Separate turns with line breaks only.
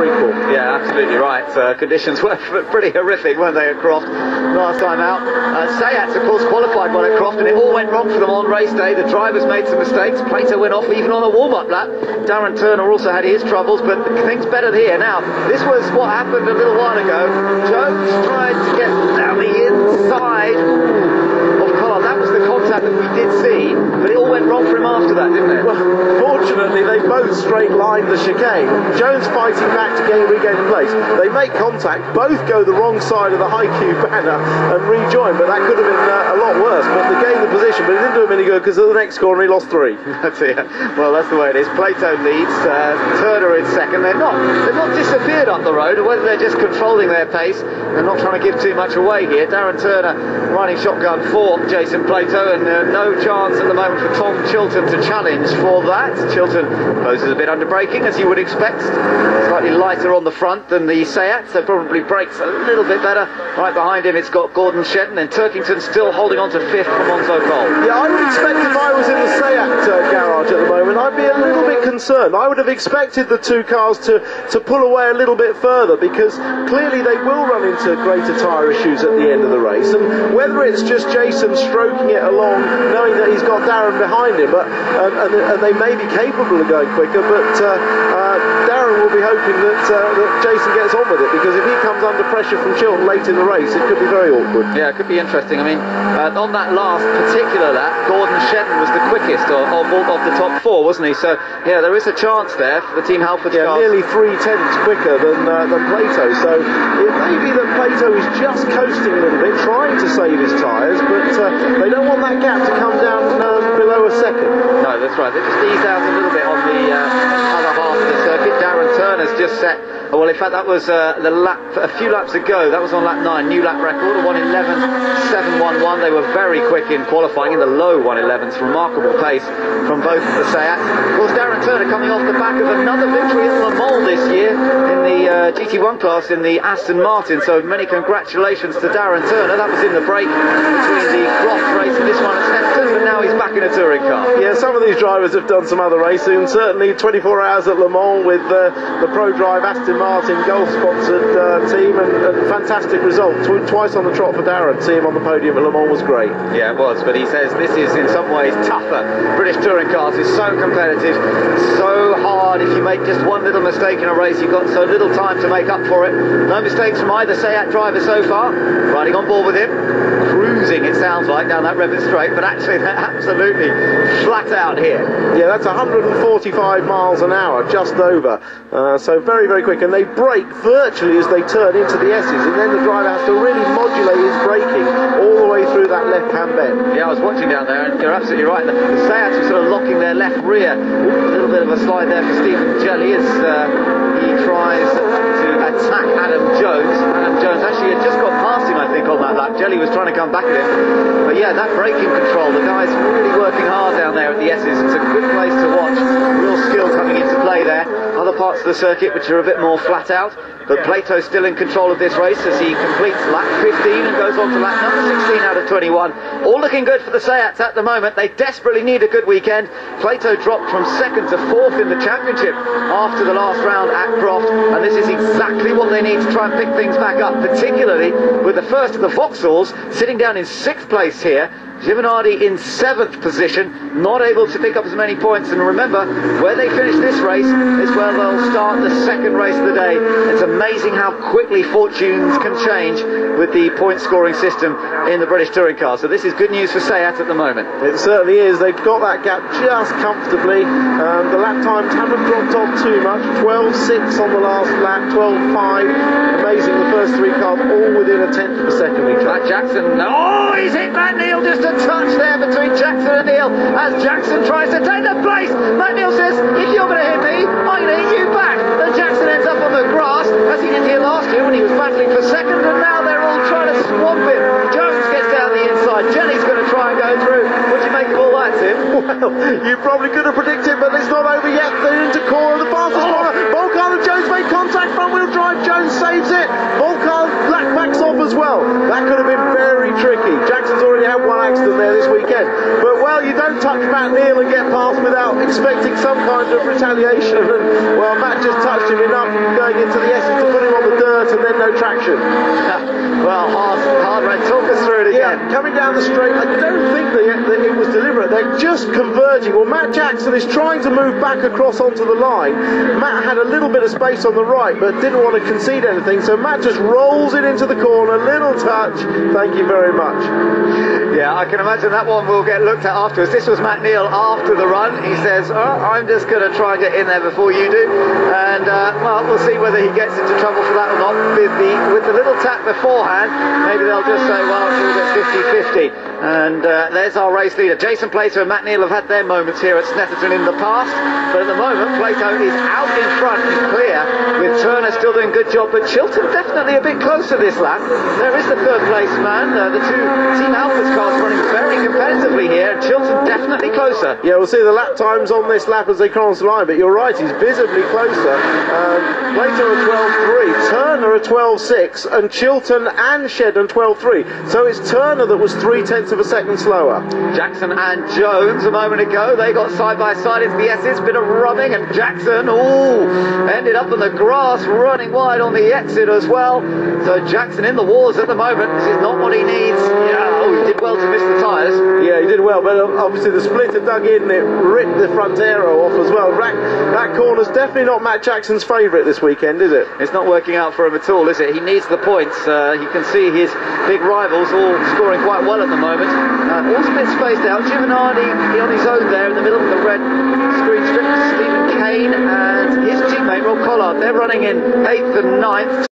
more equal.
Yeah, absolutely right. Conditions were pretty horrific, weren't they, at Croft last time out? Sayats, of course, qualified well at Croft, and it all went wrong for them on race day. The drivers made some mistakes. Plato went off even on a warm-up lap. Darren Turner also had his troubles, but things better here. Now, this was what happened a little while ago. Jones tried to get down the inside of Collard. That was the contact that we did see, but it all went wrong for him after that, didn't it?
Well, fortunately, they both straight-lined the chicane. Jones fighting back to regain the place. They make contact, both go the wrong side of the high Q banner and rejoin, but that could have been a lot worse. But they gained the position, but it didn't do him any good because at the next corner he lost 3.
That's it. Well, that's the way it is. Plato leads, Turner in second. They've not disappeared up the road, or whether they're just controlling their pace and not trying to give too much away here. Darren Turner riding shotgun for Jason Plato, and no chance at the moment for Tom Chilton to challenge for that. Chilton closes a bit under braking, as you would expect. Slightly lighter on the front than the Sayat, so probably brakes a little bit better. Right behind him it's got Gordon Shedden, and Turkington still holding on to 5th from Monzo Cole.
Yeah, I would expect if I was in the Sayat garage at the moment, I'd be a little bit concerned. I would have expected the two cars to pull away a little bit further, because clearly they will run into greater tyre issues at the end of the race, and whether it's just Jason stroking it along knowing that he's got Darren behind him, and they may be capable of going quicker, but Darren will be hoping that Jason gets on with it, because if he comes under pressure from Chilton late in the race, it could be very awkward.
Yeah, it could be interesting. I mean, on that last particular lap, Gordon Shedden was the quickest of the top 4, wasn't he? So yeah, there is a chance there for the Team Halford cars.
Nearly 3 tenths quicker than Plato, so it may be that Plato is just coasting a little bit, trying to save his tyres, but they don't want that gap to come down below a second.
No, that's right. They just eased out a little bit on the other half of the circuit. Darren Turner's just set, well, in fact, that was a few laps ago. That was on lap 9, new lap record, a 1:11.711. They were very quick in qualifying, in the low 1:11s. Remarkable pace from both of the Sayats. Of course, Darren Turner coming off the back of another victory at Le Mans this year in the GT1 class in the Aston Martin. So many congratulations to Darren Turner. That was in the break between the Croft race and this one at Snetterton, but now he's back in a touring car.
Yeah, some of these drivers have done some other racing, and certainly 24 hours at Le Mans with the Pro Drive Aston Martin Golf-sponsored team, and fantastic result. Twice on the trot for Darren. See him on the podium at Le Mans was great.
Yeah, it was, but he says this is in some ways tougher. British touring cars is so competitive, so hard. If you make just one little mistake in a race, you've got so little time to make up for it. No mistakes from either Sayat driver so far. Riding on board with him, cruising it sounds like down that Revit straight, but actually they're absolutely flat out here.
Yeah, that's 145 miles an hour, just over. So very, very quick, and they brake virtually as they turn into the S's, and then the driver has to really modulate his braking all the way through that left-hand bend.
Yeah, I was watching down there, and you're absolutely right. The Sayats were sort of locking their left rear. A little bit of a slide there for Stephen Jelly as he tries to attack Adam Jones. Adam Jones actually had just got past him, I think, on that lap. Jelly was trying to come back at him. But yeah, that braking control, the guys really working hard down there at the S's. It's a good place to watch. Real skill coming into play there. Other parts of the circuit which are a bit more flat out. But Plato's still in control of this race as he completes lap 15 and goes on to lap number 16 out of 21. All looking good for the Sayats at the moment. They desperately need a good weekend. Plato dropped from 2nd to 4th in the championship after the last round at Croft, and this is exactly what they need to try and pick things back up, particularly with the first of the Vauxhalls sitting down in 6th place here. Giovanardi in 7th position, not able to pick up as many points, and remember, where they finish this race is where they'll start the second race of the day. It's amazing how quickly fortunes can change with the point scoring system in the British touring car. So this is good news for Sayat at the moment.
It certainly is. They've got that gap just comfortably. The lap times haven't dropped off too much. 12.6 on the last lap, 12.5. Amazing, the first 3 cars all within a tenth of a second each other.
Matt Jackson, oh, he's hit Matt Neal, just a touch there between Jackson and Neal as Jackson tries to take the place. Matt Neal says, if you're going to hit me, I'm going to hit you back. And Jackson ends up on the grass, as he did here last year when he was battling for second, and now they're all trying to swamp him. Jones gets down the inside, Jenny's going to try and go through. What do you make of all that, Tim?
Well, you probably could have predicted, but it's not over yet. They're into corner, the fastest corner. Volcar and Jones make contact, front wheel drive, Jones saves it. Volcar backs off as well. That could have been very tricky. Jackson's already had one accident there this weekend. But well, you don't touch Matt Neal and get past without expecting some kind of retaliation. And well, Matt just touched him enough going into decision.
Well, hard red, talk us through it again.
Yeah, coming down the straight, I don't think that it was deliberate. They're just converging. Well, Matt Jackson is trying to move back across onto the line. Matt had a little bit of space on the right, but didn't want to concede anything, so Matt just rolls it into the corner, little touch. Thank you very much.
Yeah, I can imagine that one will get looked at afterwards. This was Matt Neal after the run. He says, I'm just going to try and get in there before you do. And, well, we'll see whether he gets into trouble for that or not. With the little tap beforehand, maybe they'll just say, well, we'll get 50-50. And there's our race leader. Jason Plato and Matt Neal have had their moments here at Snetterton in the past, but at the moment Plato is out in front and clear, with Turner still doing a good job, but Chilton definitely a bit closer this lap. There is the third place man, the two Team Alpha's cars running very competitively here, and Chilton definitely closer.
Yeah, we'll see the lap times on this lap as they cross the line, but you're right, he's visibly closer. Plato at 12.3, Turner at 12.6, and Chilton and Shedden 12.3. So it's Turner that was 0.3 of a second slower.
Jackson and Jones a moment ago, they got side by side into the S's, bit of rubbing, and Jackson, ended up on the grass, running wide on the exit as well. So Jackson in the wars at the moment. This is not what he needs. Yeah, he did well to miss the tyres.
Yeah, he did well, but obviously the splitter dug in, it ripped the front aero off as well. That corner's definitely not Matt Jackson's favourite this weekend, is it?
It's not working out for him at all, is it? He needs the points. You can see his big rivals all scoring quite well at the moment. All's a bit spaced out. Giovanardi on his own there in the middle of the red screen strip. Stephen Kane and his teammate Rob Collard, they're running in 8th and 9th.